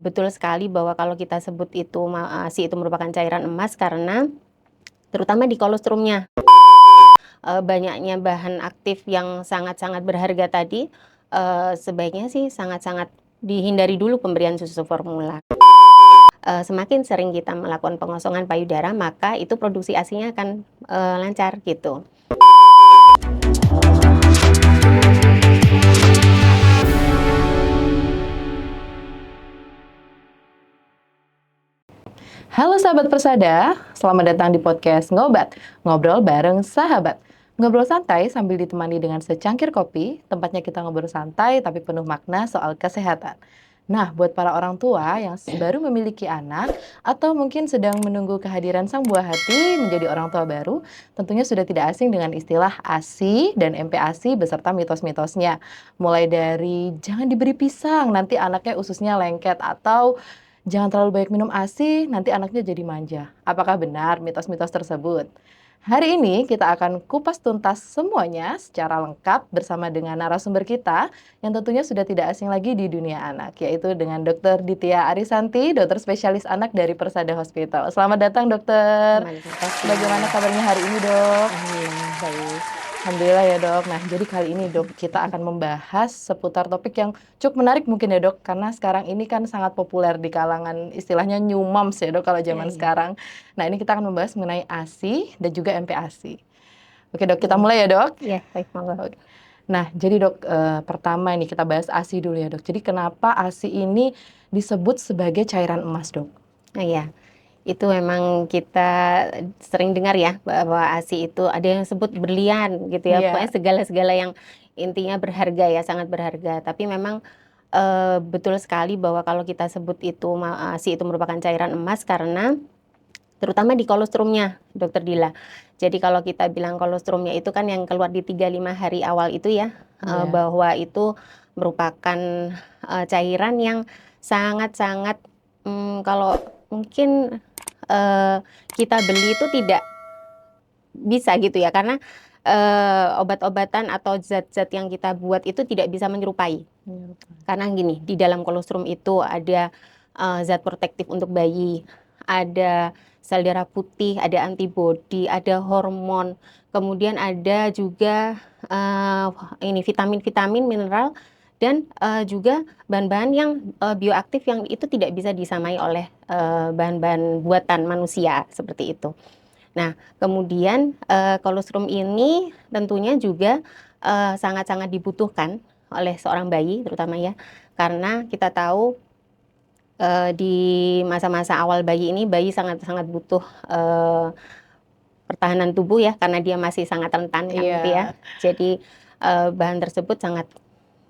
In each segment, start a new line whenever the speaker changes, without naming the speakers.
Betul sekali bahwa kalau kita sebut itu ASI itu merupakan cairan emas karena terutama di kolostrumnya, banyaknya bahan aktif yang sangat-sangat berharga tadi, sebaiknya sih sangat-sangat dihindari dulu pemberian susu formula. Semakin sering kita melakukan pengosongan payudara, maka itu produksi ASI-nya akan, lancar gitu.
Halo sahabat Persada, selamat datang di podcast Ngobat, ngobrol bareng sahabat. Ngobrol santai sambil ditemani dengan secangkir kopi, tempatnya kita ngobrol santai tapi penuh makna soal kesehatan. Nah, buat para orang tua yang baru memiliki anak atau mungkin sedang menunggu kehadiran sang buah hati menjadi orang tua baru, tentunya sudah tidak asing dengan istilah ASI dan MPASI beserta mitos-mitosnya. Mulai dari jangan diberi pisang, nanti anaknya ususnya lengket, atau jangan terlalu banyak minum ASI, nanti anaknya jadi manja. Apakah benar mitos-mitos tersebut? Hari ini kita akan kupas tuntas semuanya secara lengkap bersama dengan narasumber kita yang tentunya sudah tidak asing lagi di dunia anak, yaitu dengan Dr. Ditya Arisanti, dokter spesialis anak dari Persada Hospital. Selamat datang, dokter.
Terima kasih.
Bagaimana kabarnya hari ini, dok?
Alhamdulillah baik.
Alhamdulillah ya, dok. Nah, jadi kali ini, dok, kita akan membahas seputar topik yang cukup menarik mungkin ya, dok, karena sekarang ini kan sangat populer di kalangan istilahnya new moms ya, dok, kalau zaman
Iya.
sekarang. Nah, ini kita akan membahas mengenai ASI dan juga MPASI. Oke, dok, kita
Iya.
mulai ya, dok.
Iya, baik, monggo.
Oke. Nah, jadi dok, pertama ini kita bahas ASI dulu ya, dok. Jadi kenapa ASI ini disebut sebagai cairan emas, dok?
Nah, iya. Itu memang kita sering dengar ya, bahwa ASI itu ada yang sebut berlian gitu ya,
Iya.
pokoknya segala-segala yang intinya berharga ya, sangat berharga. Tapi memang, betul sekali bahwa kalau kita sebut itu ASI itu merupakan cairan emas karena terutama di kolostrumnya, Dokter Dila. Jadi kalau kita bilang kolostrumnya itu kan yang keluar di 3-5 hari awal itu ya,
Iya.
bahwa itu merupakan, cairan yang sangat-sangat, kalau mungkin kita beli itu tidak bisa gitu ya, karena, obat-obatan atau zat-zat yang kita buat itu tidak bisa menyerupai. Karena gini, di dalam kolostrum itu ada, zat protektif untuk bayi, ada sel darah putih, ada antibodi, ada hormon, kemudian ada juga, ini vitamin-vitamin, mineral, dan, juga bahan-bahan yang, bioaktif yang itu tidak bisa disamai oleh, bahan-bahan buatan manusia, seperti itu. Nah, kemudian, kolostrum ini tentunya juga, sangat-sangat dibutuhkan oleh seorang bayi terutama ya, karena kita tahu, di masa-masa awal bayi ini, bayi sangat-sangat butuh, pertahanan tubuh ya, karena dia masih sangat rentan kan gitu ya.
Iya.
Jadi, bahan tersebut sangat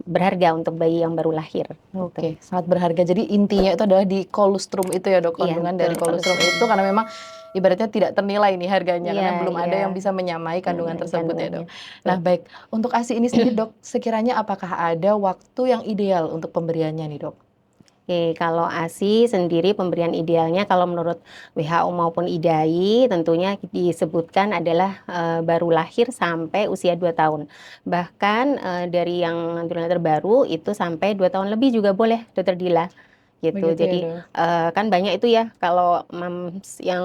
berharga untuk bayi yang baru lahir, gitu.
Oke, sangat berharga. Jadi intinya itu adalah di kolostrum itu ya, dok,
Iya,
kandungan dari
betul,
kolostrum
kolostrum.
itu karena memang ibaratnya tidak ternilai nih harganya
Iya,
karena belum ada
iya.
yang bisa menyamai kandungan
Menyamai
tersebut ya, dok.
kandungannya,
Nah,
betul.
baik, untuk ASI ini sendiri, dok, sekiranya apakah ada waktu yang ideal untuk pemberiannya nih, dok?
Oke, kalau ASI sendiri pemberian idealnya kalau menurut WHO maupun IDAI tentunya disebutkan adalah, baru lahir sampai usia 2 tahun. Bahkan, dari yang turunan terbaru itu sampai 2 tahun lebih juga boleh, Dokter Dila, gitu.
Begitu ya,
Jadi,
dok?
kan banyak itu ya kalau mams yang,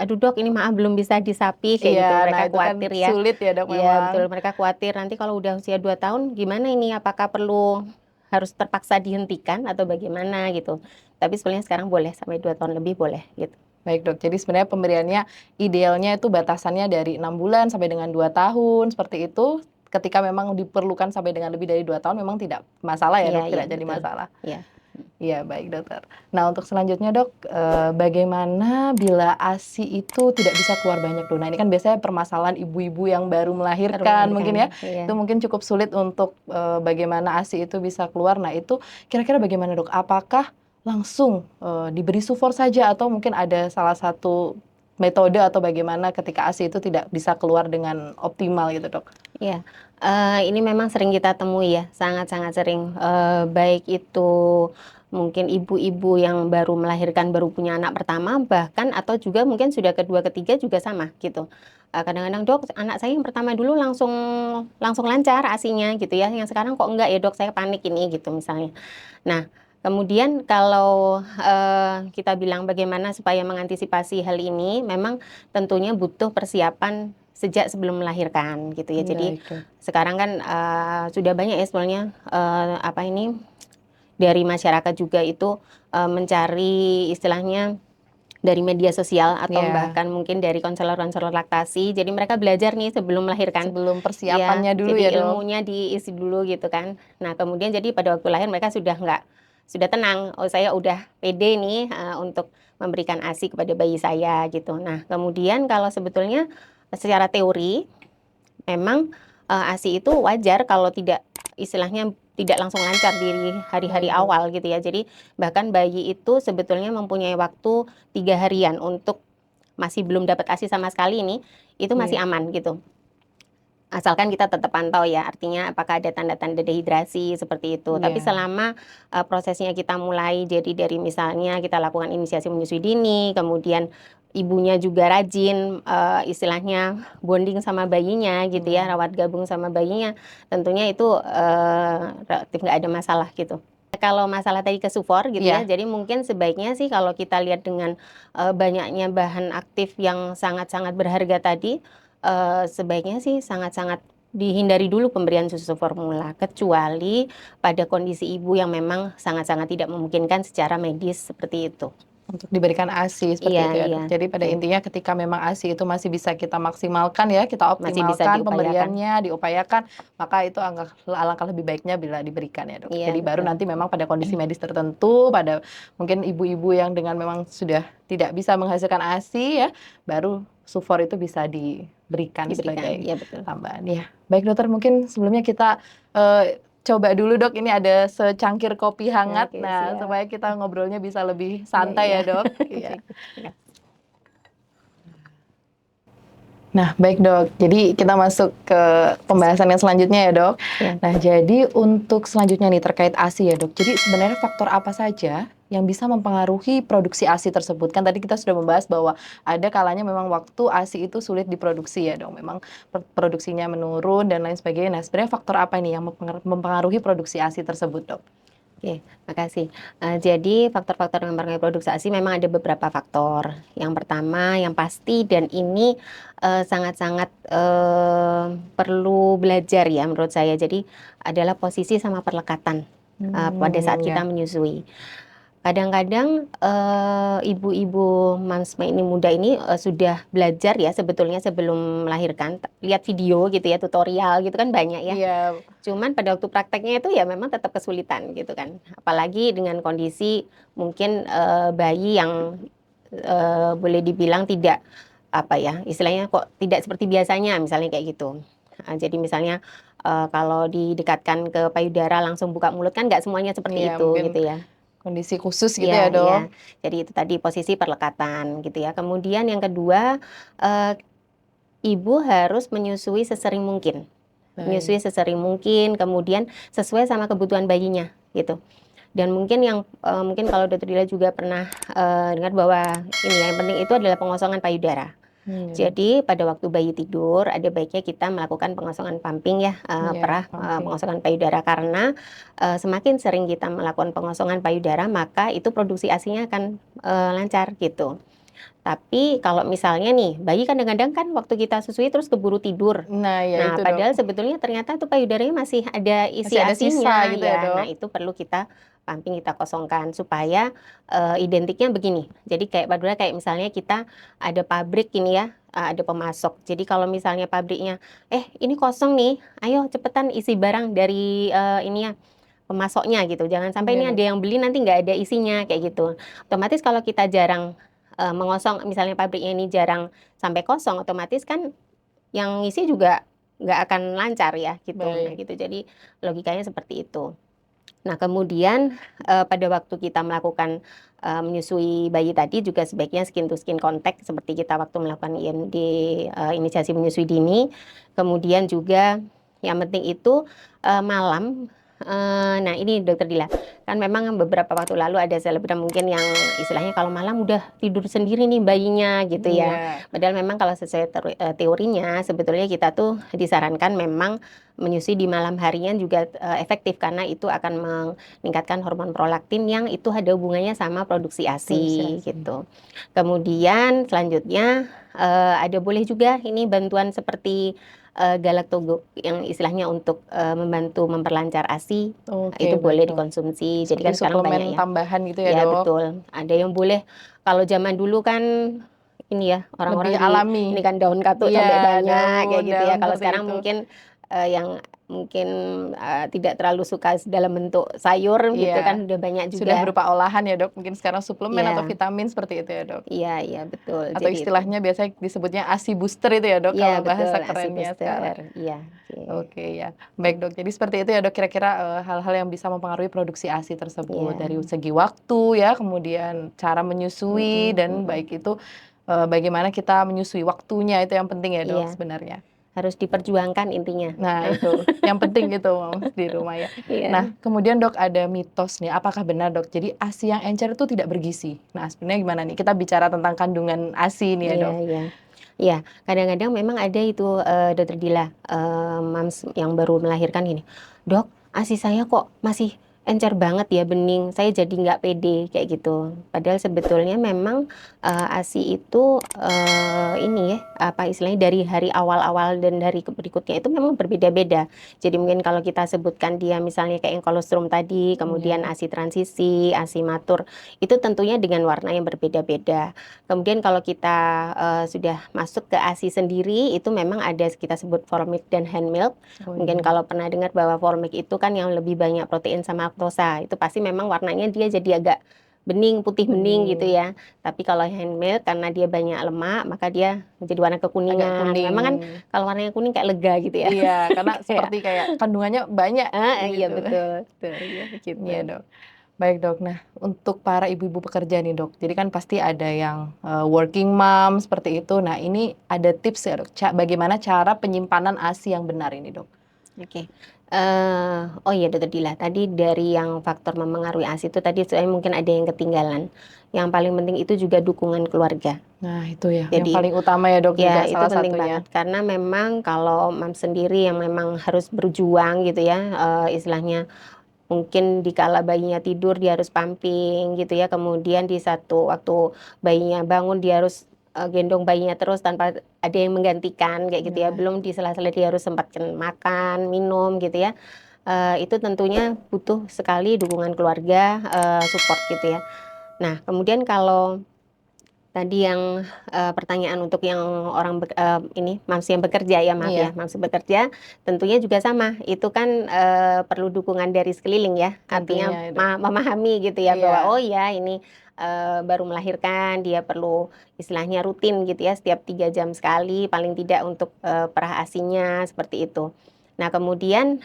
"Aduh Dok, ini maaf belum bisa disapi," kayak gitu.
Iya, nah
Mereka
itu kan
khawatir ya.
sulit ya, dok,
Iya
memang.
betul, mereka khawatir nanti kalau udah usia 2 tahun gimana ini, apakah perlu harus terpaksa dihentikan atau bagaimana gitu. Tapi sebenarnya sekarang boleh sampai 2 tahun lebih boleh gitu.
Baik, dok. Jadi sebenarnya pemberiannya idealnya itu batasannya dari 6 bulan sampai dengan 2 tahun, seperti itu. Ketika memang diperlukan sampai dengan lebih dari 2 tahun memang tidak masalah ya,
Iya,
dok,
iya
tidak jadi
betul.
masalah.
Iya.
Iya, baik, dokter. Nah, untuk selanjutnya, dok, bagaimana bila ASI itu tidak bisa keluar banyak, dok? Nah, ini kan biasanya permasalahan ibu-ibu yang baru
Baru
melahirkan
melahirkan,
mungkin ya,
iya.
itu mungkin cukup sulit untuk, bagaimana ASI itu bisa keluar. Nah, itu kira-kira bagaimana, dok? Apakah langsung, diberi sufor saja atau mungkin ada salah satu metode atau bagaimana ketika ASI itu tidak bisa keluar dengan optimal gitu, dok?
Iya, ini memang sering kita temui ya, sangat-sangat sering, baik itu mungkin ibu-ibu yang baru melahirkan, baru punya anak pertama bahkan atau juga mungkin sudah kedua, ketiga juga sama gitu. Kadang-kadang, "Dok, anak saya yang pertama dulu langsung langsung lancar ASI-nya," gitu ya, "yang sekarang kok enggak ya Dok, saya panik ini," gitu misalnya. Nah, Kemudian kalau kita bilang bagaimana supaya mengantisipasi hal ini, memang tentunya butuh persiapan sejak sebelum melahirkan gitu ya. Jadi
Baik, Dok.
sekarang kan sudah banyak ya sebenarnya apa ini dari masyarakat juga itu mencari istilahnya dari media sosial atau
Ya,
bahkan mungkin dari konselor-konselor laktasi. Jadi mereka belajar nih sebelum melahirkan.
sebelum
Ya,
persiapannya dulu ya,
jadi
Dok.
ilmunya diisi dulu gitu kan. Nah, kemudian jadi pada waktu lahir mereka sudah tenang. Oh, saya udah pede nih untuk memberikan ASI kepada bayi saya gitu. Nah, kemudian kalau sebetulnya secara teori memang ASI itu wajar kalau tidak istilahnya tidak langsung lancar di hari-hari
Baik, Dok.
awal gitu ya. Jadi bahkan bayi itu sebetulnya mempunyai waktu 3 harian untuk masih belum dapat ASI sama sekali ini, itu masih
Iya.
aman gitu. Asalkan kita tetap pantau ya, artinya apakah ada tanda-tanda dehidrasi seperti itu. Tapi
Iya.
selama prosesnya kita mulai jadi dari misalnya kita lakukan inisiasi menyusui dini, kemudian ibunya juga rajin istilahnya bonding sama bayinya gitu ya, rawat gabung sama bayinya, tentunya itu relatif nggak ada masalah gitu. Kalau masalah tadi ke sufor gitu ya,
Iya.
jadi mungkin sebaiknya sih kalau kita lihat dengan banyaknya bahan aktif yang sangat-sangat berharga tadi, sebaiknya sih sangat-sangat dihindari dulu pemberian susu formula, kecuali pada kondisi ibu yang memang sangat-sangat tidak memungkinkan secara medis seperti itu.
Untuk diberikan ASI seperti
Iya,
itu ya,
iya,
Dok. Jadi pada
betul.
intinya ketika memang ASI itu masih bisa kita maksimalkan ya, kita
Masih bisa
optimalkan
diupayakan.
pemberiannya, diupayakan, maka itu alangkah lebih baiknya bila diberikan ya, Dok.
Iya,
Jadi baru
betul.
nanti memang pada kondisi medis tertentu, pada mungkin ibu-ibu yang dengan memang sudah tidak bisa menghasilkan ASI ya, baru sufor itu bisa diberikan
Diberikan,
sebagai
iya betul.
tambahan ya. Baik, Dokter, mungkin sebelumnya kita coba dulu, Dok, ini ada secangkir kopi hangat.
Oke,
Nah,
siap.
supaya kita ngobrolnya bisa lebih
Iya,
santai
iya.
ya, Dok. Iya.
Baik, terima kasih.
Nah, baik, Dok. Jadi kita masuk ke pembahasan yang selanjutnya ya, Dok.
Siap.
Nah, jadi untuk selanjutnya nih terkait ASI ya, Dok. Jadi sebenarnya faktor apa saja yang bisa mempengaruhi produksi ASI tersebut? Kan tadi kita sudah membahas bahwa ada kalanya memang waktu ASI itu sulit diproduksi ya, Dok. Memang produksinya menurun dan lain sebagainya. Nah, sebenarnya faktor apa nih yang mempengaruhi produksi ASI tersebut, Dok?
Oke, makasih. Jadi faktor-faktor yang mempengaruhi produksi ASI memang ada beberapa faktor. Yang pertama, yang pasti dan ini sangat-sangat perlu belajar ya menurut saya. Jadi adalah posisi sama perlekatan pada saat kita
Ya.
menyusui. Kadang-kadang ibu-ibu Mamsma ini muda ini sudah belajar ya sebetulnya sebelum melahirkan. Lihat video gitu ya, tutorial gitu kan banyak ya.
Iya.
Cuman pada waktu prakteknya itu ya memang tetap kesulitan gitu kan. Apalagi dengan kondisi mungkin bayi yang boleh dibilang tidak apa ya, istilahnya kok tidak seperti biasanya misalnya kayak gitu. Jadi misalnya kalau didekatkan ke payudara langsung buka mulut kan nggak semuanya seperti
Iya,
itu
mungkin
gitu ya.
kondisi khusus gitu
Iya,
ya,
iya.
Dok.
Jadi itu tadi posisi perlekatan gitu ya. Kemudian yang kedua, eh, ibu harus menyusui sesering mungkin.
Baik.
Menyusui sesering mungkin, kemudian sesuai sama kebutuhan bayinya gitu. Dan mungkin yang mungkin kalau Dokter Dila juga pernah dengar bahwa ini ya, yang penting itu adalah pengosongan payudara.
Iya, Dok.
Jadi pada waktu bayi tidur ada baiknya kita melakukan pengosongan pumping ya,
Iya, pumping.
pengosongan payudara karena semakin sering kita melakukan pengosongan payudara maka itu produksi ASI-nya akan lancar gitu. Tapi kalau misalnya nih, bayi kadang-kadang kan waktu kita susui terus keburu tidur.
Nah, ya
Nah,
itu, Dok.
padahal sebetulnya ternyata tuh payudaranya masih ada isi
Masih ada sisa
ASI-nya
gitu ya,
ya. Nah,
Dok.
itu perlu kita pumping, kita kosongkan supaya identiknya begini. Jadi kayak payudara kayak misalnya kita ada pabrik ini ya, ada pemasok. Jadi kalau misalnya pabriknya, ini kosong nih, ayo cepetan isi barang dari ini ya pemasoknya gitu. Jangan sampai
Iya,
ini
Dok.
ada yang beli nanti nggak ada isinya kayak gitu. Otomatis kalau kita jarang mengosong, misalnya pabriknya ini jarang sampai kosong, otomatis kan yang ngisi juga nggak akan lancar ya gitu. Nah
Baik.
gitu, jadi logikanya seperti itu. Nah kemudian pada waktu kita melakukan menyusui bayi tadi juga sebaiknya skin to skin contact seperti kita waktu melakukan IMD inisiasi menyusui dini. Kemudian juga yang penting itu malam Nah ini Dokter Dila, kan memang beberapa waktu lalu ada selebgram mungkin yang istilahnya kalau malam udah tidur sendiri nih bayinya gitu ya.
Iya.
Padahal memang kalau sesuai teorinya sebetulnya kita tuh disarankan memang menyusui di malam harinya juga efektif karena itu akan meningkatkan hormon prolaktin yang itu ada hubungannya sama produksi
Produksi
ASI
ASI.
gitu. Kemudian selanjutnya ada boleh juga ini bantuan seperti galaktogo yang istilahnya untuk membantu memperlancar ASI, itu
Oke, baik
boleh
Dok.
dikonsumsi. Jadi
Seperti
kan sekarang
suplemen
banyak ya.
tambahan gitu ya
Ya
Dok?
betul. Ada yang boleh kalau zaman dulu kan ini ya
Lebih
orang-orang ini
alami.
kan daun katuk
Iya,
sampai banyak kayak
daun,
gitu ya.
daun
Kalau
seperti
sekarang
itu.
mungkin yang mungkin tidak terlalu suka dalam bentuk sayur gitu
Iya,
kan udah banyak
sudah
juga.
berupa olahan ya Dok, mungkin sekarang suplemen atau
Iya,
vitamin seperti itu ya Dok?
iya, iya betul.
Atau
Jadi itu.
istilahnya biasanya disebutnya ASI booster itu ya Dok,
Iya
kalau
betul,
bahasa
ASI
kerennya
booster.
sekarang.
Iya, oke.
Oke ya, baik Dok. Jadi seperti itu ya Dok, kira-kira hal-hal yang bisa mempengaruhi produksi ASI tersebut
Iya.
dari segi waktu ya, kemudian cara menyusui
Mm-mm,
dan
mm-mm.
baik itu bagaimana kita menyusui waktunya itu yang penting ya Dok
Iya,
sebenarnya.
harus diperjuangkan intinya.
Nah itu, yang penting itu Mams di rumah ya. Nah
Iya,
kemudian Dok ada mitos nih, apakah benar Dok, jadi ASI yang encer itu tidak bergizi? Nah sebenarnya gimana nih? Kita bicara tentang kandungan ASI nih ya
iya,
Dok.
iya. Iya, kadang-kadang memang ada itu Dokter Dila, mams yang baru melahirkan gini, "Dok, ASI saya kok masih encer banget ya, bening, saya jadi nggak pede," kayak gitu. Padahal sebetulnya memang ASI itu ini ya, apa istilahnya dari hari awal-awal dan dari berikutnya itu memang berbeda-beda. Jadi mungkin kalau kita sebutkan dia misalnya kayak yang kolostrum tadi, kemudian
Iya.
ASI transisi, ASI matur, itu tentunya dengan warna yang berbeda-beda. Kemudian kalau kita sudah masuk ke ASI sendiri, itu memang ada kita sebut formik dan hand milk.
Oh
Mungkin
iya.
kalau pernah dengar bahwa formik itu kan yang lebih banyak protein sama laktosa, itu pasti memang warnanya dia jadi agak bening, putih bening gitu
Bening,
ya. Tapi kalau hand milk karena dia banyak lemak, maka dia menjadi warna
agak
kekuningan.
kuning.
Memang kan kalau warnanya kuning kayak lega gitu ya.
Iya, karena
Kayak,
seperti kayak kandungannya banyak
iya
gitu.
betul, betul, iya begitu.
Iya Dok. Baik Dok, nah untuk para ibu-ibu pekerja nih Dok, jadi kan pasti ada yang working mom seperti itu. Nah ini ada tips ya Dok, bagaimana cara penyimpanan ASI yang benar ini Dok?
Oke. Oh iya Dokter Dila, tadi dari yang faktor memengaruhi ASI itu tadi saya mungkin ada yang ketinggalan. Yang paling penting itu juga dukungan keluarga.
Nah itu ya, yang
Jadi
paling utama ya Dok juga
ya itu
salah
penting
satunya.
banget karena memang kalau mam sendiri yang memang harus berjuang gitu ya, istilahnya mungkin dikala bayinya tidur dia harus pumping gitu ya, kemudian di satu waktu bayinya bangun dia harus gendong bayinya terus tanpa ada yang menggantikan kayak gitu ya,
Nah,
belum di sela-sela dia harus sempatkan makan, minum gitu ya. Itu tentunya butuh sekali dukungan keluarga, support gitu ya. Nah, kemudian kalau tadi yang pertanyaan untuk yang orang ini mams yang bekerja ya, maaf ya,
iya
mams bekerja tentunya juga sama, itu kan perlu dukungan dari sekeliling ya, artinya
tentunya ya Dok.
memahami gitu ya bahwa, oh
Iya,
ya ini baru melahirkan, dia perlu istilahnya rutin gitu ya, setiap 3 jam sekali paling tidak untuk perah ASI-nya, seperti itu. Nah kemudian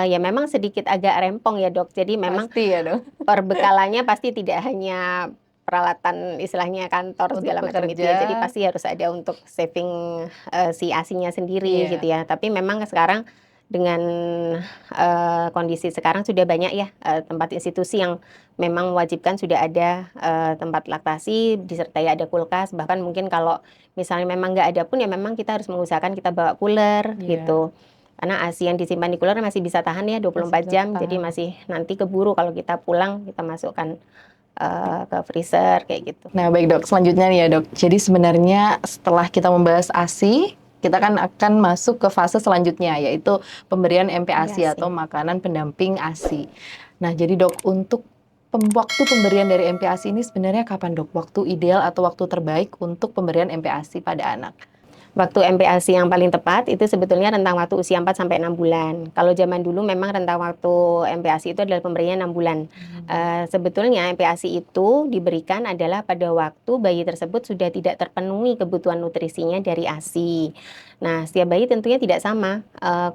ya memang sedikit agak rempong ya Dok, jadi memang
pasti ya Dok.
perbekalannya pasti tidak hanya peralatan istilahnya kantor
Untuk
segala macam itu ya, jadi
pekerja,
pasti harus ada untuk saving si ASI-nya sendiri gitu
iya.
ya. Tapi memang sekarang dengan kondisi sekarang sudah banyak ya tempat institusi yang memang mewajibkan sudah ada tempat laktasi, disertai ada kulkas, bahkan mungkin kalau misalnya memang nggak ada pun ya memang kita harus mengusahakan kita bawa cooler
Iya,
gitu. Karena ASI yang disimpan di cooler masih bisa tahan ya
masih
24
bisa
jam, jadi
bertahan.
masih nanti keburu kalau kita pulang kita masukkan ke freezer kayak gitu.
Nah, baik Dok, selanjutnya nih ya Dok. Jadi sebenarnya setelah kita membahas ASI, kita kan akan masuk ke fase selanjutnya, yaitu pemberian MPASI
MPASI.
atau makanan pendamping ASI. Nah, jadi Dok, untuk waktu pemberian dari MPASI ini sebenarnya kapan Dok? Waktu ideal atau waktu terbaik untuk pemberian MPASI pada anak?
Waktu MPASI yang paling tepat itu sebetulnya rentang waktu usia 4 sampai 6 bulan. Kalau zaman dulu memang rentang waktu MPASI itu adalah pemberian 6 bulan. Sebetulnya MPASI itu diberikan adalah pada waktu bayi tersebut sudah tidak terpenuhi kebutuhan nutrisinya dari ASI. Nah, setiap bayi tentunya tidak sama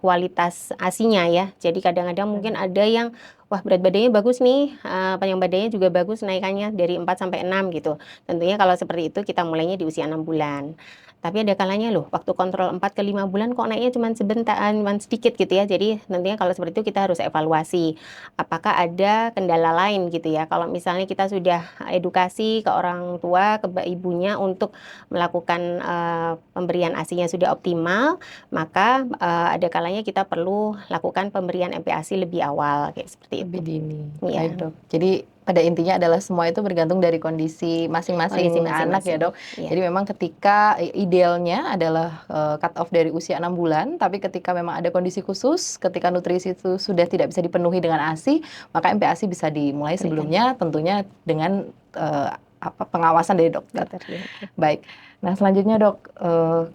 kualitas ASInya ya. Jadi kadang-kadang mungkin ada yang wah berat badannya bagus nih, panjang badannya juga bagus naikannya dari 4 sampai 6 gitu. Tentunya kalau seperti itu kita mulainya di usia 6 bulan. Tapi ada kalanya loh waktu kontrol 4 ke 5 bulan kok naiknya cuman sebentar, cuman sedikit gitu ya. Jadi tentunya kalau seperti itu kita harus evaluasi, apakah ada kendala lain gitu ya. Kalau misalnya kita sudah edukasi ke orang tua, ke ibunya untuk melakukan, pemberian ASI-nya sudah optimal, maka, ada kalanya kita perlu lakukan pemberian MPASI lebih awal, kayak seperti
Lebih
itu.
dini. Baik,
Iya,
Dok. Jadi pada intinya adalah semua itu bergantung dari kondisi
kondisi
masing-masing anak ya,
masing-masing.
Dok.
Iya,
Jadi memang ketika idealnya adalah cut off dari usia 6 bulan, tapi ketika memang ada kondisi khusus, ketika nutrisi itu sudah tidak bisa dipenuhi dengan ASI, maka MPASI bisa dimulai
berikan
sebelumnya tentunya dengan pengawasan dari dokter.
dokter, iya.
Baik. Nah, selanjutnya, Dok,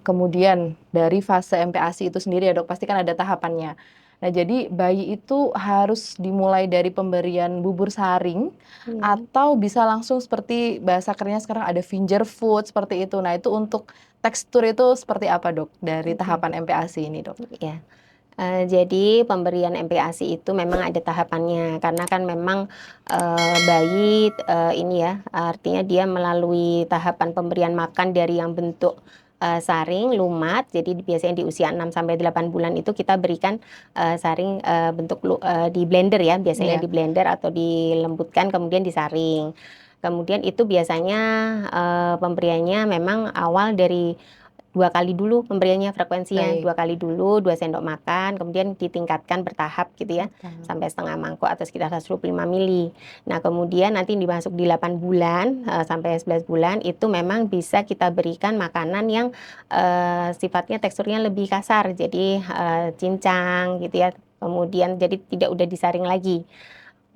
kemudian dari fase MPASI itu sendiri ya, Dok, pasti kan ada tahapannya. Nah, jadi bayi itu harus dimulai dari pemberian bubur saring
Iya,
atau bisa langsung seperti bahasa kerennya sekarang ada finger food seperti itu. Nah, itu untuk tekstur itu seperti apa, Dok, dari
oke,
tahapan MPASI ini, Dok?
iya. Jadi pemberian MPASI itu memang ada tahapannya karena kan memang, bayi, ini ya, artinya dia melalui tahapan pemberian makan dari yang bentuk, saring, lumat, jadi biasanya di usia 6 sampai 8 bulan itu kita berikan, saring, bentuk di blender ya, biasanya
Iya.
di blender atau dilembutkan kemudian disaring. Kemudian itu biasanya, pemberiannya memang awal dari 2 kali dulu pemberiannya frekuensinya,
Baik.
2 kali dulu 2 sendok makan, kemudian ditingkatkan bertahap gitu ya,
Bertahap.
sampai setengah mangkok atau sekitar 125 mili. Nah, kemudian nanti dimasuk di 8 bulan, sampai 11 bulan itu memang bisa kita berikan makanan yang, sifatnya teksturnya lebih kasar, jadi, cincang gitu ya, kemudian jadi tidak udah disaring lagi.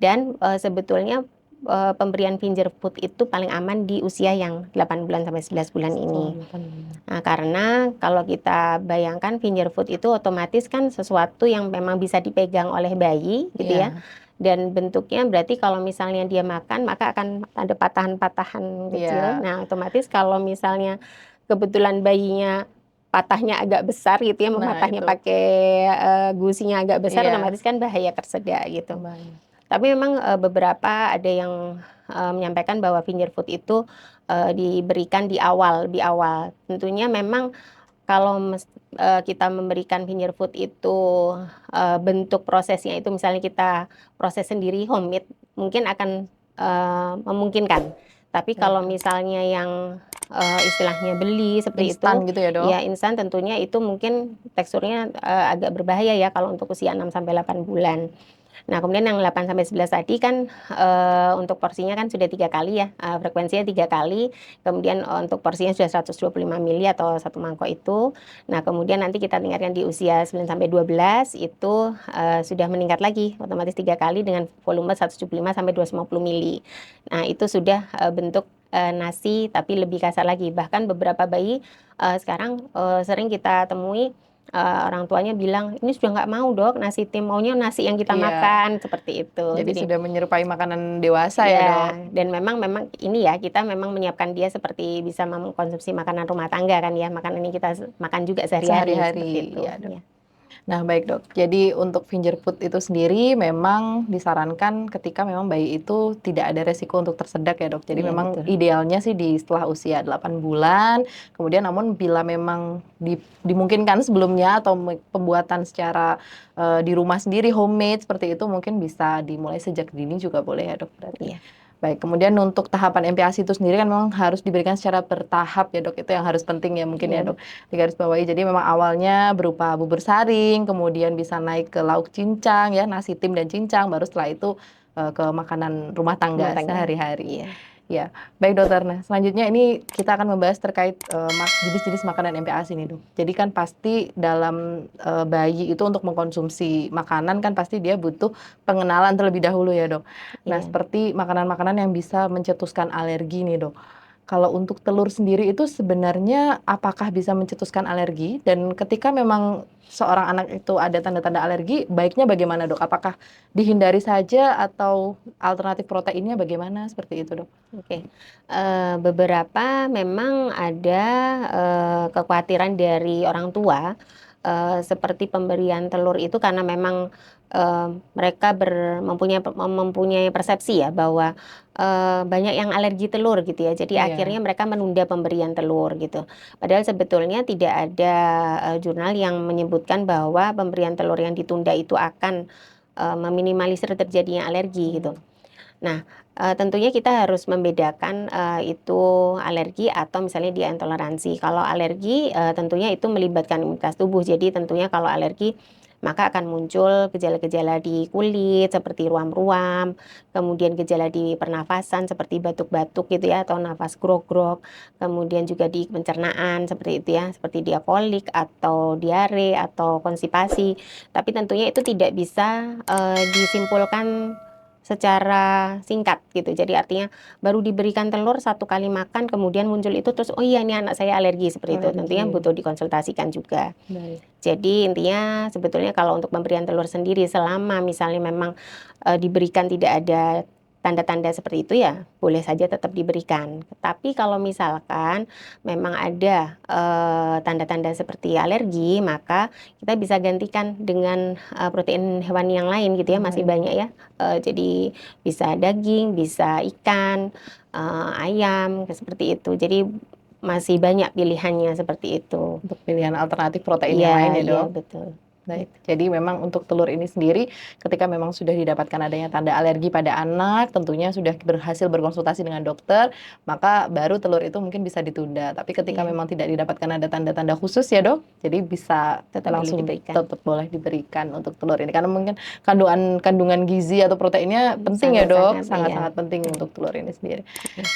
Dan, sebetulnya, pemberian finger food itu paling aman di usia yang 8 bulan sampai 11 bulan
Setelah
ini.
8 bulan.
Nah, karena kalau kita bayangkan finger food itu otomatis kan sesuatu yang memang bisa dipegang oleh bayi gitu ya,
Iya.
dan bentuknya berarti kalau misalnya dia makan maka akan ada patahan-patahan kecil.
Iya.
Nah, otomatis kalau misalnya kebetulan bayinya patahnya agak besar gitu ya,
Nah,
mematahnya
itu.
pakai, gusinya agak besar
Iya.
otomatis kan bahaya tersedak gitu.
Kebayang.
Tapi memang, beberapa ada yang, menyampaikan bahwa finger food itu, diberikan di awal, lebih awal. Tentunya memang kalau kita memberikan finger food itu, bentuk prosesnya itu misalnya kita proses sendiri homemade, mungkin akan, memungkinkan. Tapi
Baik,
kalau
Dok.
misalnya yang, istilahnya beli seperti itu,
Instan gitu ya, Dok?
ya instan tentunya itu mungkin teksturnya, agak berbahaya ya kalau untuk usia 6 sampai 8 bulan. Nah, kemudian yang 8 sampai 11 tadi kan, untuk porsinya kan sudah 3 kali ya, frekuensinya 3 kali, kemudian, untuk porsinya sudah 125 mili atau 1 mangkok itu. Nah, kemudian nanti kita tingkatkan di usia 9 sampai 12 itu, sudah meningkat lagi, otomatis 3 kali dengan volume 175 sampai 250 mili. Nah, itu sudah, bentuk, nasi tapi lebih kasar lagi. Bahkan beberapa bayi, sekarang, sering kita temui, orang tuanya bilang, "Ini sudah nggak mau Dok nasi tim, maunya nasi yang kita
Iya.
makan," seperti itu.
Jadi
Jadi
sudah menyerupai makanan dewasa ya,
ya,
Dok?
dan memang ini ya, kita memang menyiapkan dia seperti bisa mengkonsumsi makanan rumah tangga kan ya, makanan yang kita makan juga sehari-hari, seperti
Sehari-hari,
itu,
iya, Dok.
iya.
Nah, baik, Dok. Jadi untuk finger food itu sendiri memang disarankan ketika memang bayi itu tidak ada resiko untuk tersedak ya, Dok. Jadi
Iya,
memang
betul.
idealnya sih di setelah usia 8 bulan, kemudian namun bila memang dimungkinkan sebelumnya atau pembuatan secara, di rumah sendiri homemade seperti itu mungkin bisa dimulai sejak dini juga boleh ya, Dok, berarti.
Iya,
Baik, kemudian untuk tahapan MPASI itu sendiri kan memang harus diberikan secara bertahap ya, Dok, itu yang harus penting ya mungkin ya,
iya,
Dok, digarisbawahi. Jadi memang awalnya berupa bubur saring, kemudian bisa naik ke lauk cincang ya, nasi tim dan cincang, baru setelah itu, ke makanan rumah
rumah
tangga
tangga.
sehari-hari.
Iya,
Ya, baik, Dokter. Nah, selanjutnya ini kita akan membahas terkait, jenis-jenis makanan MPASI nih, Dok. Jadi kan pasti dalam, bayi itu untuk mengkonsumsi makanan kan pasti dia butuh pengenalan terlebih dahulu ya, Dok. Nah,
iya.
seperti makanan-makanan yang bisa mencetuskan alergi nih, Dok. Kalau untuk telur sendiri itu sebenarnya apakah bisa mencetuskan alergi? Dan ketika memang seorang anak itu ada tanda-tanda alergi, baiknya bagaimana, Dok? Apakah dihindari saja atau alternatif proteinnya bagaimana? Seperti itu, Dok.
Oke, beberapa memang ada, kekhawatiran dari orang tua seperti pemberian telur itu karena memang mereka mempunyai persepsi ya bahwa banyak yang alergi telur gitu ya. Jadi
Iya.
akhirnya mereka menunda pemberian telur gitu. Padahal sebetulnya tidak ada jurnal yang menyebutkan bahwa pemberian telur yang ditunda itu akan meminimalisir terjadinya alergi gitu. Nah, tentunya kita harus membedakan itu alergi atau misalnya dia intoleransi. Kalau alergi tentunya itu melibatkan imunitas tubuh. Jadi tentunya kalau alergi maka akan muncul gejala-gejala di kulit seperti ruam-ruam, kemudian gejala di pernafasan seperti batuk-batuk gitu ya atau nafas grog-grog, kemudian juga di pencernaan seperti itu ya, seperti dia kolik atau diare atau konstipasi. Tapi tentunya itu tidak bisa disimpulkan secara singkat gitu. Jadi artinya baru diberikan telur 1 kali makan kemudian muncul itu terus oh iya ini anak saya alergi seperti itu. Tentunya
Alergi.
butuh dikonsultasikan juga.
Baik.
Jadi intinya sebetulnya kalau untuk pemberian telur sendiri selama misalnya memang diberikan tidak ada tanda-tanda seperti itu ya boleh saja tetap diberikan. Tapi kalau misalkan memang ada tanda-tanda seperti alergi maka kita bisa gantikan dengan protein hewani yang lain gitu ya, masih banyak ya. Jadi bisa daging, bisa ikan, ayam seperti itu. Jadi masih banyak pilihannya seperti itu.
Untuk pilihan alternatif protein yang lain
Iya
ya,
iya
Dok?
betul.
Baik, jadi memang untuk telur ini sendiri ketika memang sudah didapatkan adanya tanda alergi pada anak, tentunya sudah berhasil berkonsultasi dengan dokter, maka baru telur itu mungkin bisa ditunda. Tapi ketika
Iya,
memang tidak didapatkan ada tanda-tanda khusus ya, Dok, jadi bisa
tetap boleh
langsung
diberikan.
tetap boleh diberikan untuk telur ini. Karena mungkin kandungan gizi atau proteinnya penting ya, Dok,
Sangat-sangat iya.
sangat-sangat penting untuk telur ini sendiri.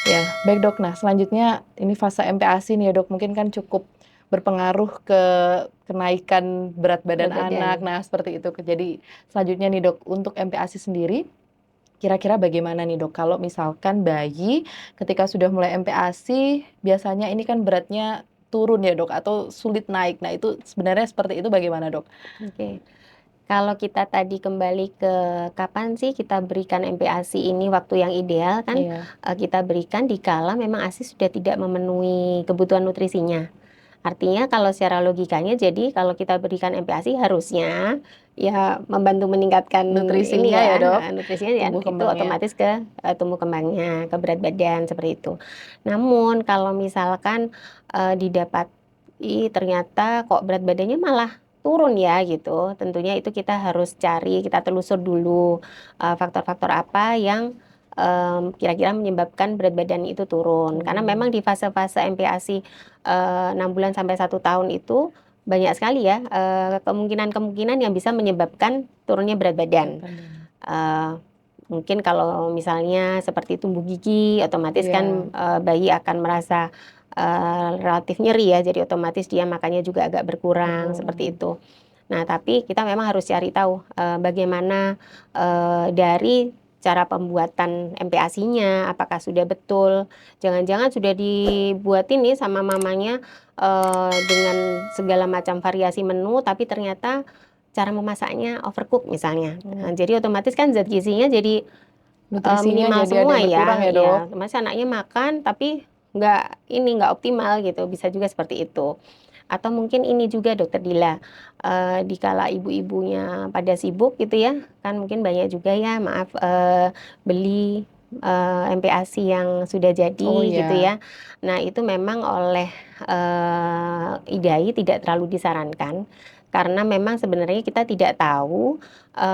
Ya, baik, Dok. Nah, selanjutnya ini fase MPASI nih ya, Dok, mungkin kan cukup berpengaruh ke kenaikan berat badan
Berat badan.
anak. Nah, seperti itu. Jadi selanjutnya nih, Dok, untuk MPASI sendiri kira-kira bagaimana nih, Dok, kalau misalkan bayi ketika sudah mulai MPASI biasanya ini kan beratnya turun ya, Dok, atau sulit naik. Nah, itu sebenarnya seperti itu bagaimana, Dok?
Oke. Kalau kita tadi kembali ke kapan sih kita berikan MPASI ini waktu yang ideal kan
Iya.
kita berikan dikala memang ASI sudah tidak memenuhi kebutuhan nutrisinya. Artinya kalau secara logikanya jadi kalau kita berikan MPASI harusnya ya membantu meningkatkan ini
Nutrisinya ya,
ya,
Dok,
nutrisinya ya
tumbuh
itu
kembangnya.
otomatis ke tumbuh kembangnya, ke berat badan seperti itu. Namun kalau misalkan didapati ternyata kok berat badannya malah turun ya gitu, tentunya itu kita harus cari, kita telusur dulu faktor-faktor apa yang kira-kira menyebabkan berat badan itu turun. Karena memang di fase-fase MPASI 6 bulan sampai 1 tahun itu banyak sekali ya kemungkinan-kemungkinan yang bisa menyebabkan turunnya berat badan. Mungkin kalau misalnya seperti tumbuh gigi, otomatis kan bayi akan merasa relatif nyeri ya, jadi otomatis dia makannya juga agak berkurang seperti itu. Nah, tapi kita memang harus cari tahu bagaimana dari cara pembuatan MPASI-nya, apakah sudah betul, jangan-jangan sudah dibuatin nih sama mamanya dengan segala macam variasi menu, tapi ternyata cara memasaknya overcook misalnya. Jadi otomatis kan zat gizinya jadi
Nutrisinya
minimal
jadi ada
semua
yang berkurang ya,
ya,
Dok?
masa anaknya makan tapi nggak optimal gitu, bisa juga seperti itu. Atau mungkin ini juga Dokter Dila, dikala ibu-ibunya pada sibuk gitu ya, kan mungkin banyak juga ya maaf beli MPASI yang sudah jadi
Oh
gitu
iya.
ya. Nah itu memang oleh IDAI tidak terlalu disarankan, karena memang sebenarnya kita tidak tahu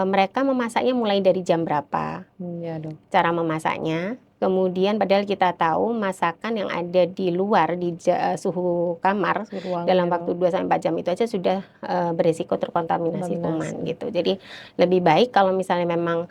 mereka memasaknya mulai dari jam berapa
Iya, Dok.
cara memasaknya. Kemudian padahal kita tahu masakan yang ada di luar di suhu kamar
Ruangan
dalam
ya,
waktu
Dok.
2 sampai 4 jam itu aja sudah berisiko terkontaminasi kuman
Kontaminasi.
gitu. Jadi lebih baik kalau misalnya memang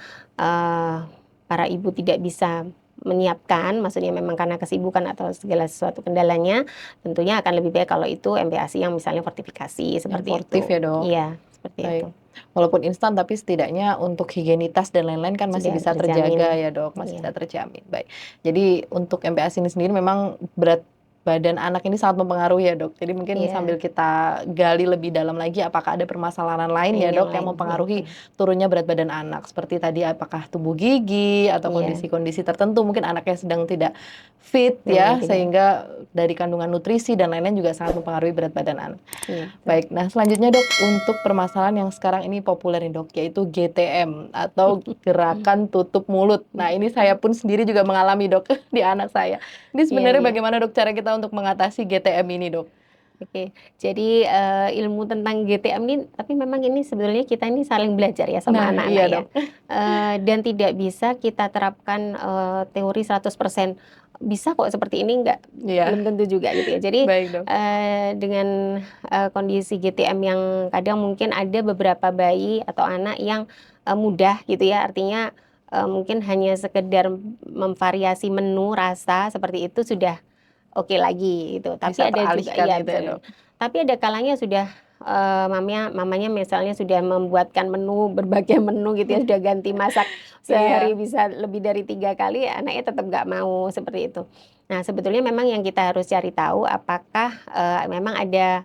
para ibu tidak bisa menyiapkan, maksudnya memang karena kesibukan atau segala sesuatu kendalanya, tentunya akan lebih baik kalau itu MPASI yang misalnya fortifikasi
Yang
seperti
sportif
itu.
ya, Dok?
Iya, seperti itu.
Baik. Walaupun instan tapi setidaknya untuk higienitas dan lain-lain kan masih
Sudah
bisa
terjamin.
terjaga ya, Dok, masih
Iya.
bisa terjamin. Baik. Jadi untuk MPASI ini sendiri memang berat badan anak ini sangat mempengaruhi ya, Dok. Jadi mungkin
Iya.
sambil kita gali lebih dalam lagi apakah ada permasalahan lain ya,
Yang
Dok, yang
lain,
mempengaruhi
iya.
turunnya berat badan anak. Seperti tadi apakah tumbuh gigi atau
Iya.
kondisi-kondisi tertentu mungkin anaknya sedang tidak fit
Memang
ya,
tidak.
sehingga dari kandungan nutrisi dan lain-lain juga sangat mempengaruhi berat badan anak.
Iya, betul.
Baik, nah selanjutnya dok, untuk permasalahan yang sekarang ini populer nih dok, yaitu GTM atau gerakan tutup mulut. Nah ini saya pun sendiri juga mengalami dok di anak saya. Ini
Iya,
sebenarnya
iya.
bagaimana dok cara kita untuk mengatasi GTM ini dok?
Oke, jadi ilmu tentang GTM ini, tapi memang ini sebetulnya kita ini saling belajar ya sama
Nah
anak-anak
iya
ya.
dok.
Dan tidak bisa kita terapkan teori 100%. Bisa kok seperti ini, enggak,
Iya,
belum tentu juga gitu ya. Jadi
baik dok.
dengan kondisi GTM yang kadang mungkin ada beberapa bayi atau anak yang mudah gitu ya, artinya mungkin hanya sekedar memvariasi menu rasa seperti itu sudah oke lagi gitu. Tapi
Bisa
ada juga,
teralihkan
iya
gitu ya
betul.
dok.
Tapi ada kalanya sudah mamanya misalnya sudah membuatkan menu, berbagai menu gitu ya, sudah ganti masak sehari
Iya,
bisa lebih dari 3 kali, anaknya tetap nggak mau seperti itu. Nah, sebetulnya memang yang kita harus cari tahu apakah memang ada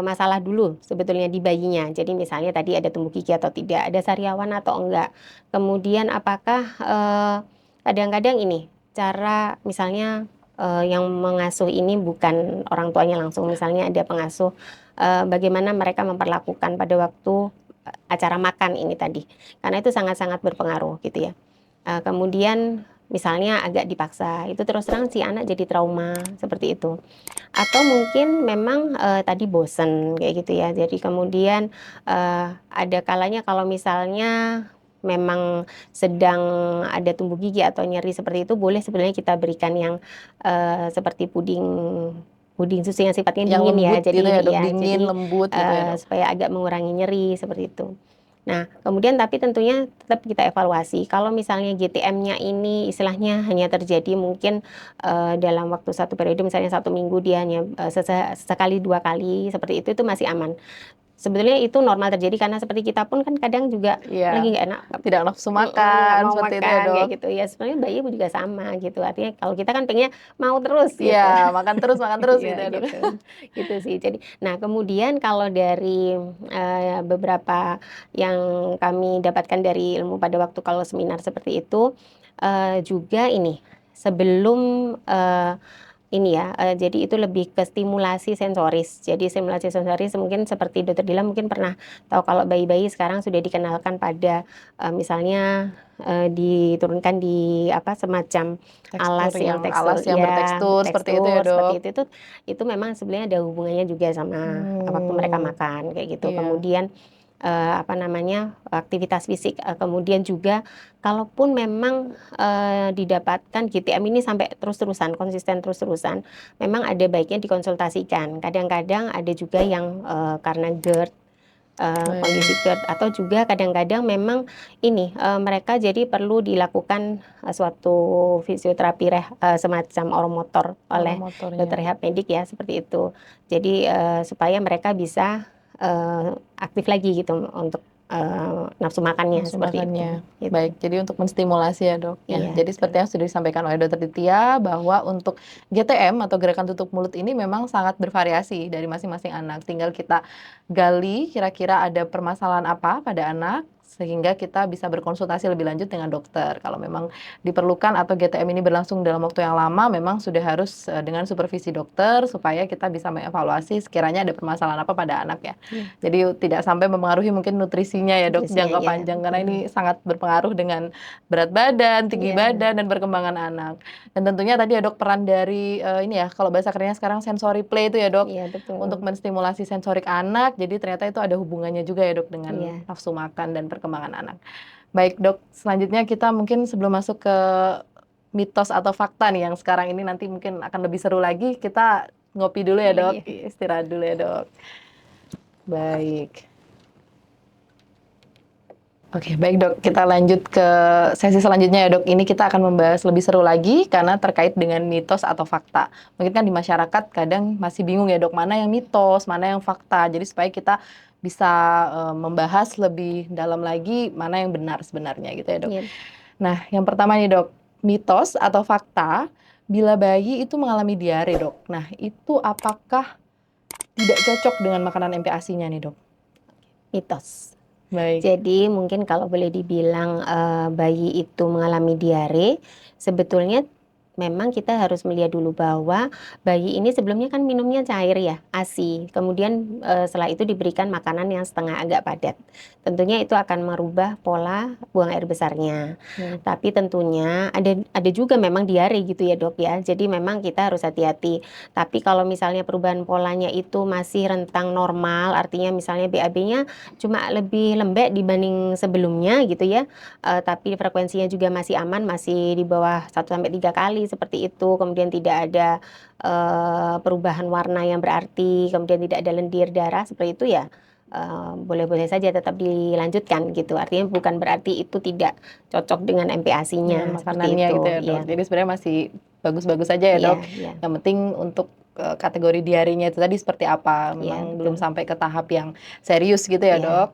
masalah dulu sebetulnya di bayinya. Jadi misalnya tadi ada tumbuh gigi atau tidak, ada sariawan atau enggak. Kemudian apakah kadang-kadang ini cara misalnya yang mengasuh ini bukan orang tuanya langsung, misalnya ada pengasuh, bagaimana mereka memperlakukan pada waktu acara makan ini tadi, karena itu sangat-sangat berpengaruh gitu ya. Kemudian misalnya agak dipaksa, itu terus terang si anak jadi trauma seperti itu. Atau mungkin memang tadi bosen kayak gitu ya. Jadi kemudian ada kalanya kalau misalnya memang sedang ada tumbuh gigi atau nyeri seperti itu, boleh sebenarnya kita berikan yang seperti puding puding susu yang sifatnya
yang
dingin ya.
lembut gitu
Jadi
ya dok,
ya,
dingin,
jadi
lembut gitu ya dok.
supaya agak mengurangi nyeri seperti itu. Nah, kemudian tapi tentunya tetap kita evaluasi. Kalau misalnya GTM-nya ini istilahnya hanya terjadi mungkin dalam waktu satu periode, misalnya 1 minggu dia hanya sekali 2 kali seperti itu masih aman. Sebetulnya itu normal terjadi karena seperti kita pun kan kadang juga lagi
Iya,
nggak enak,
tidak nafsu
nggak
makan,
mau
seperti itu ya
makan
dok.
kayak gitu ya. Sebenarnya bayi juga sama gitu. Artinya kalau kita kan pengennya mau terus gitu.
Iya, makan terus gitu
Iya
ya dok.
gitu, gitu sih. Jadi, nah kemudian kalau dari beberapa yang kami dapatkan dari ilmu pada waktu kalau seminar seperti itu, juga ini sebelum ini ya, jadi itu lebih ke stimulasi sensoris. Jadi stimulasi sensoris mungkin seperti Dokter Dila mungkin pernah tahu kalau bayi-bayi sekarang sudah dikenalkan pada misalnya diturunkan di apa semacam
Tekstur yang alas
tekstur
yang
ya,
bertekstur seperti itu ya
bertekstur
dok.
seperti itu memang sebenarnya ada hubungannya juga sama waktu mereka
Hmm,
makan kayak gitu.
iya.
Kemudian apa namanya, aktivitas fisik, kemudian juga kalaupun memang didapatkan GTM ini sampai terus-terusan, konsisten terus-terusan, memang ada baiknya dikonsultasikan. Kadang-kadang ada juga yang karena GERD, kondisi
Baik,
GERD atau juga kadang-kadang memang ini mereka jadi perlu dilakukan suatu fisioterapi semacam oromotor oleh dokter
oromotornya.
rehab medik ya seperti itu. Jadi supaya mereka bisa aktif lagi gitu untuk nafsu makannya
Langsung
seperti itu,
makannya.
gitu.
Baik, jadi untuk menstimulasi ya dok ya.
Iya
Jadi
betul.
seperti yang sudah disampaikan oleh dokter Ditya bahwa untuk GTM atau gerakan tutup mulut ini memang sangat bervariasi dari masing-masing anak. Tinggal kita gali kira-kira ada permasalahan apa pada anak sehingga kita bisa berkonsultasi lebih lanjut dengan dokter. Kalau memang diperlukan atau GTM ini berlangsung dalam waktu yang lama, memang sudah harus dengan supervisi dokter supaya kita bisa mengevaluasi sekiranya ada permasalahan apa pada anak ya.
Iya,
Jadi tidak sampai mempengaruhi mungkin nutrisinya ya dok
nutrisinya
jangka
ya.
panjang karena ini sangat berpengaruh dengan berat badan, tinggi
Iya,
badan dan perkembangan anak. Dan tentunya tadi ya dok peran dari ini ya kalau bahasa kerennya sekarang sensory play itu ya dok
iya betul.
untuk menstimulasi sensorik anak. Jadi ternyata itu ada hubungannya juga ya dok dengan
Iya,
nafsu makan dan perkembangan anak. Baik dok, selanjutnya kita mungkin sebelum masuk ke mitos atau fakta nih yang sekarang ini nanti mungkin akan lebih seru lagi, kita ngopi dulu ya dok,
iya.
istirahat dulu ya dok. Baik. Oke, baik dok. Kita lanjut ke sesi selanjutnya ya dok. Ini kita akan membahas lebih seru lagi karena terkait dengan mitos atau fakta. Mungkin kan di masyarakat kadang masih bingung ya dok, mana yang mitos, mana yang fakta. Jadi supaya kita bisa membahas lebih dalam lagi mana yang benar sebenarnya gitu ya dok.
Iya.
Nah, yang pertama nih dok, mitos atau fakta, bila bayi itu mengalami diare dok. Nah, itu apakah tidak cocok dengan makanan MPASI-nya nih dok?
Mitos.
Baik.
Jadi mungkin kalau boleh dibilang bayi itu mengalami diare, sebetulnya memang kita harus melihat dulu bahwa bayi ini sebelumnya kan minumnya cair ya, ASI. Kemudian setelah itu diberikan makanan yang setengah agak padat. Tentunya itu akan merubah pola buang air besarnya. Tapi tentunya ada juga memang diare gitu ya dok ya. Jadi memang kita harus hati-hati. Tapi kalau misalnya perubahan polanya itu masih rentang normal, artinya misalnya BAB-nya cuma lebih lembek dibanding sebelumnya gitu ya. Tapi frekuensinya juga masih aman, masih di bawah 1 sampai 3 kali seperti itu. Kemudian tidak ada perubahan warna yang berarti, kemudian tidak ada lendir darah seperti itu ya. Boleh-boleh saja tetap dilanjutkan gitu. Artinya bukan berarti itu tidak cocok dengan
Ya,
MPASI-nya seperti
makanannya
itu.
gitu ya dok.
Iya,
Jadi sebenarnya masih bagus-bagus saja ya
iya,
dok.
iya,
Yang penting untuk kategori diarenya itu tadi seperti apa.
iya,
Memang belum
betul.
sampai ke tahap yang serius gitu ya
Iya.
dok.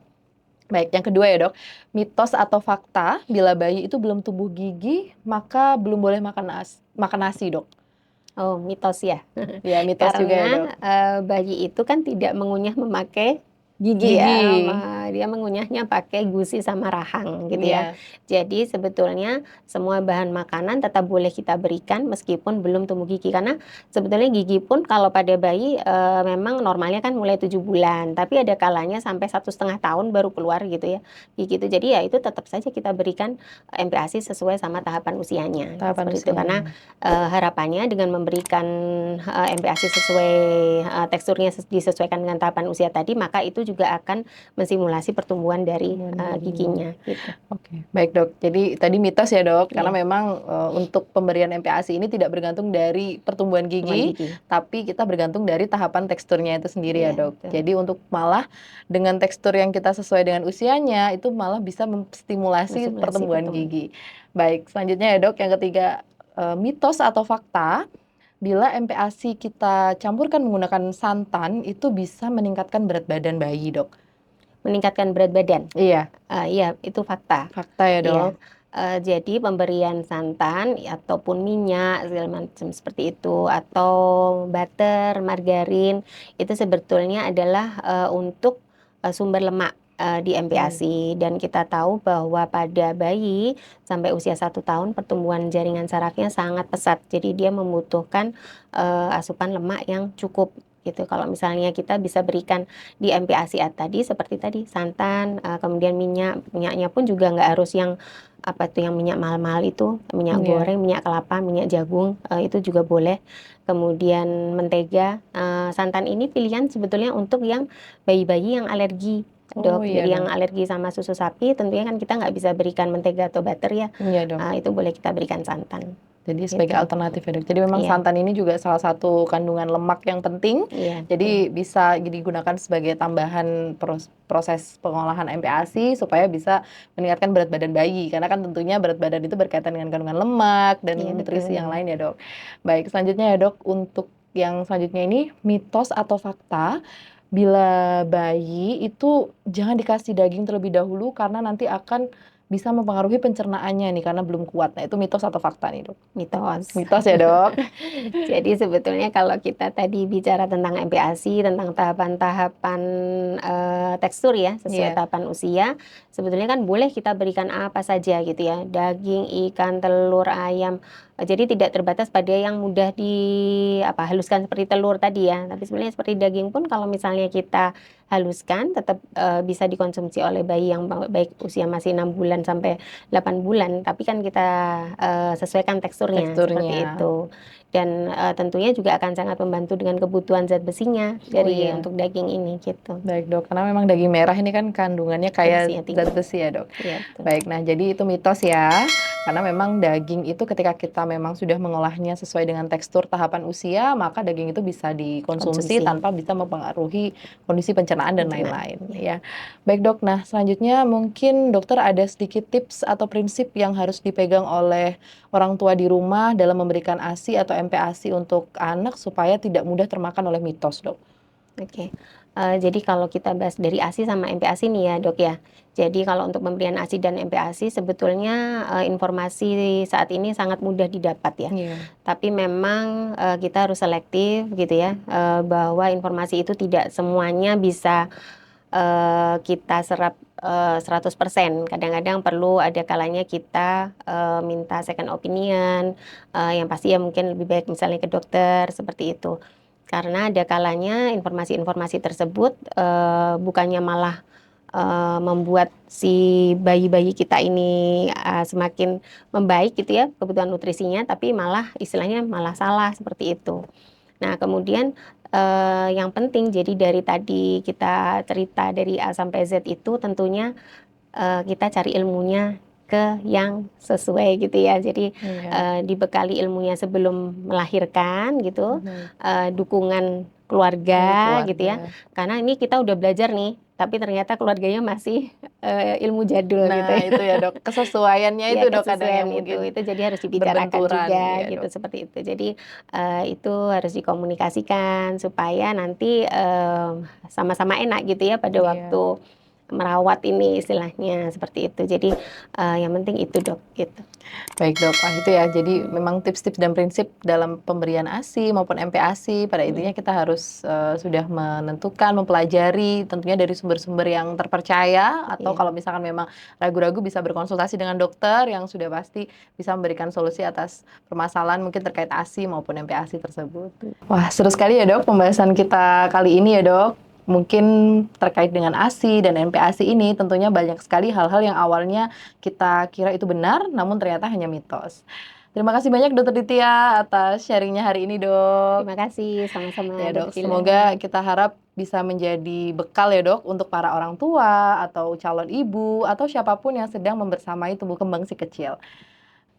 Baik, yang kedua ya dok, mitos atau fakta bila bayi itu belum tumbuh gigi maka belum boleh makan nasi dok.
Oh, mitos ya.
Ya mitos juga ya dok.
Karena bayi itu kan tidak mengunyah memakai gigi ya,
Gigi,
dia mengunyahnya pakai gusi sama rahang gitu ya.
iya.
Jadi sebetulnya semua bahan makanan tetap boleh kita berikan meskipun belum tumbuh gigi, karena sebetulnya gigi pun kalau pada bayi memang normalnya kan mulai 7 bulan, tapi ada kalanya sampai 1,5 tahun baru keluar gitu ya gigi itu. Jadi ya itu tetap saja kita berikan MPASI sesuai sama tahapan usianya
Tahapan
seperti itu. Karena
usianya.
harapannya dengan memberikan MPASI sesuai teksturnya disesuaikan dengan tahapan usia tadi, maka itu juga akan mensimulasi pertumbuhan dari giginya gitu.
Oke, baik dok. Jadi tadi mitos ya dok, karena
Iya,
memang untuk pemberian MPASI ini tidak bergantung dari pertumbuhan
pertumbuhan
gigi,
gigi.
tapi kita bergantung dari tahapan teksturnya itu sendiri ya
Iya,
dok.
betul.
Jadi untuk malah dengan tekstur yang kita sesuai dengan usianya, itu malah bisa menstimulasi
Mensimulasi
pertumbuhan
pertumbuhan.
gigi. Baik, selanjutnya ya dok, yang ketiga mitos atau fakta, bila MPASI kita campurkan menggunakan santan, itu bisa meningkatkan berat badan bayi dok.
Meningkatkan berat badan.
Iya,
Iya, itu fakta.
fakta ya dok.
Iya. Jadi pemberian santan ataupun minyak segala macam seperti itu, atau butter, margarin, itu sebetulnya adalah untuk sumber lemak di MPASI. Dan kita tahu bahwa pada bayi sampai usia 1 tahun pertumbuhan jaringan sarafnya sangat pesat. Jadi dia membutuhkan asupan lemak yang cukup gitu. Kalau misalnya kita bisa berikan di MPASI tadi seperti tadi santan, kemudian minyaknya pun juga nggak harus yang apa tuh yang minyak mahal-mahal itu, minyak
Iya.
goreng, minyak kelapa, minyak jagung, itu juga boleh. Kemudian mentega, santan ini pilihan sebetulnya untuk yang bayi-bayi yang alergi
Oh
dok.
iya
Jadi yang
dok.
alergi sama susu sapi tentunya kan kita nggak bisa berikan mentega atau butter ya.
Iya dok.
Itu boleh kita berikan santan
Jadi sebagai
gitu.
alternatif ya dok. Jadi memang
Iya,
santan ini juga salah satu kandungan lemak yang penting.
iya, betul.
Jadi bisa digunakan sebagai tambahan proses pengolahan MPASI supaya bisa meningkatkan berat badan bayi. Karena kan tentunya berat badan itu berkaitan dengan kandungan lemak dan
Iya,
nutrisi yang
betul.
lain ya dok. Baik, selanjutnya ya dok, untuk yang selanjutnya ini mitos atau fakta bila bayi itu jangan dikasih daging terlebih dahulu karena nanti akan bisa mempengaruhi pencernaannya nih karena belum kuat. Nah, itu mitos atau fakta nih, Dok?
Mitos.
Mitos ya, Dok?
Jadi sebetulnya kalau kita tadi bicara tentang MPASI, tentang tahapan-tahapan tekstur ya, sesuai
Iya.
tahapan usia, sebetulnya kan boleh kita berikan apa saja gitu ya, daging, ikan, telur, ayam. Jadi tidak terbatas pada yang mudah haluskan seperti telur tadi ya. Tapi sebenarnya seperti daging pun kalau misalnya kita haluskan tetap bisa dikonsumsi oleh bayi yang baik usia masih 6 bulan sampai 8 bulan. Tapi kan kita sesuaikan teksturnya seperti
Teksturnya.
itu. Dan tentunya juga akan sangat membantu dengan kebutuhan zat besinya
Oh
dari
iya.
untuk daging ini gitu.
Baik, Dok. Karena memang daging merah ini kan kandungannya
Zat
kaya
besinya
zat
tinggi.
besi ya, Dok?
Iya, betul.
Baik, nah jadi itu mitos ya. Karena memang daging itu ketika kita memang sudah mengolahnya sesuai dengan tekstur tahapan usia, maka daging itu bisa dikonsumsi
Konsumsi
tanpa bisa mempengaruhi kondisi pencernaan dan
pencernaan.
lain-lain
Iya.
ya. Baik, Dok. Nah, selanjutnya mungkin dokter ada sedikit tips atau prinsip yang harus dipegang oleh orang tua di rumah dalam memberikan ASI atau MPASI untuk anak supaya tidak mudah termakan oleh mitos, Dok.
Oke. Jadi kalau kita bahas dari ASI sama MPASI nih ya dok ya. Jadi kalau untuk pemberian ASI dan MPASI sebetulnya informasi saat ini sangat mudah didapat ya.
Iya.
Tapi memang kita harus selektif gitu ya, bahwa informasi itu tidak semuanya bisa kita serap 100%. Kadang-kadang perlu ada kalanya kita minta second opinion, yang pasti ya mungkin lebih baik misalnya ke dokter seperti itu. Karena ada kalanya informasi-informasi tersebut bukannya malah membuat si bayi-bayi kita ini semakin membaik gitu ya kebutuhan nutrisinya, tapi malah istilahnya malah salah seperti itu. Nah, kemudian yang penting jadi dari tadi kita cerita dari A sampai Z itu tentunya kita cari ilmunya ke yang sesuai gitu ya. Jadi
Iya.
dibekali ilmunya sebelum melahirkan gitu,
Baik.
dukungan
Dari
keluarga gitu ya.
keluarga.
Karena ini kita udah belajar nih, tapi ternyata keluarganya masih ilmu jadul gitu
Nah,
ya.
itu ya, Dok, kesesuaiannya
Ya
itu, Dok, kadang
kesesuaian
yang mungkin
itu jadi harus dibicarakan
berbenturan,
juga
iya,
gitu
Dok.
seperti itu. Jadi itu harus dikomunikasikan supaya nanti sama-sama enak gitu ya pada
Iya.
waktu merawat ini istilahnya seperti itu. Jadi yang penting itu Dok gitu.
Baik, Dok. Wah, itu ya, jadi memang tips-tips dan prinsip dalam pemberian ASI maupun MPASI pada intinya
Mhm.
kita harus sudah menentukan, mempelajari tentunya dari sumber-sumber yang terpercaya atau
Iya.
kalau misalkan memang ragu-ragu bisa berkonsultasi dengan dokter yang sudah pasti bisa memberikan solusi atas permasalahan mungkin terkait ASI maupun MPASI tersebut. Wah, seru sekali ya, Dok, pembahasan kita kali ini ya, Dok. Mungkin terkait dengan ASI dan MPASI ini tentunya banyak sekali hal-hal yang awalnya kita kira itu benar, namun ternyata hanya mitos. Terima kasih banyak Dokter Ditya atas sharing-nya hari ini, Dok.
Terima kasih sama-sama
Ya,
Dok
Dok,
Dila.
semoga kita harap bisa menjadi bekal ya, Dok, untuk para orang tua atau calon ibu atau siapapun yang sedang membersamai tumbuh kembang si kecil.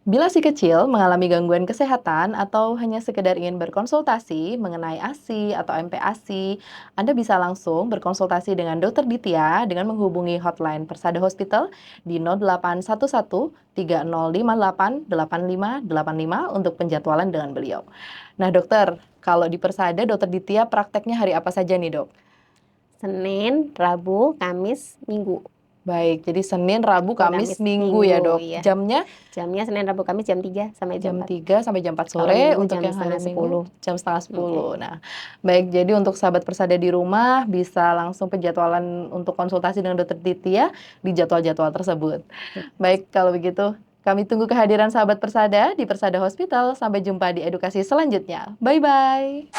Bila si kecil mengalami gangguan kesehatan atau hanya sekedar ingin berkonsultasi mengenai ASI atau MPASI, Anda bisa langsung berkonsultasi dengan Dokter Ditya dengan menghubungi hotline Persada Hospital di 0811 3058 8585 untuk penjadwalan dengan beliau. Nah, Dokter, kalau di Persada Dokter Ditya prakteknya hari apa saja nih, Dok?
Senin, Rabu, Kamis, Minggu.
Baik, jadi Senin, Rabu,
Senin,
Kamis,
Kamis,
Minggu ya,
Minggu
Dok.
ya.
Jamnya?
Jamnya Senin, Rabu, Kamis jam 3 sampai jam
Jam
4.
3 sampai jam 4
Kalau
sore,
Minggu
untuk
jam
yang hari
setengah
Minggu
10.
jam setengah
Oke.
10. Nah, baik, jadi untuk sahabat Persada di rumah bisa langsung penjadwalan untuk konsultasi dengan Dokter Ditya di jadwal-jadwal tersebut. Baik, kalau begitu kami tunggu kehadiran sahabat Persada di Persada Hospital. Sampai jumpa di edukasi selanjutnya. Bye-bye.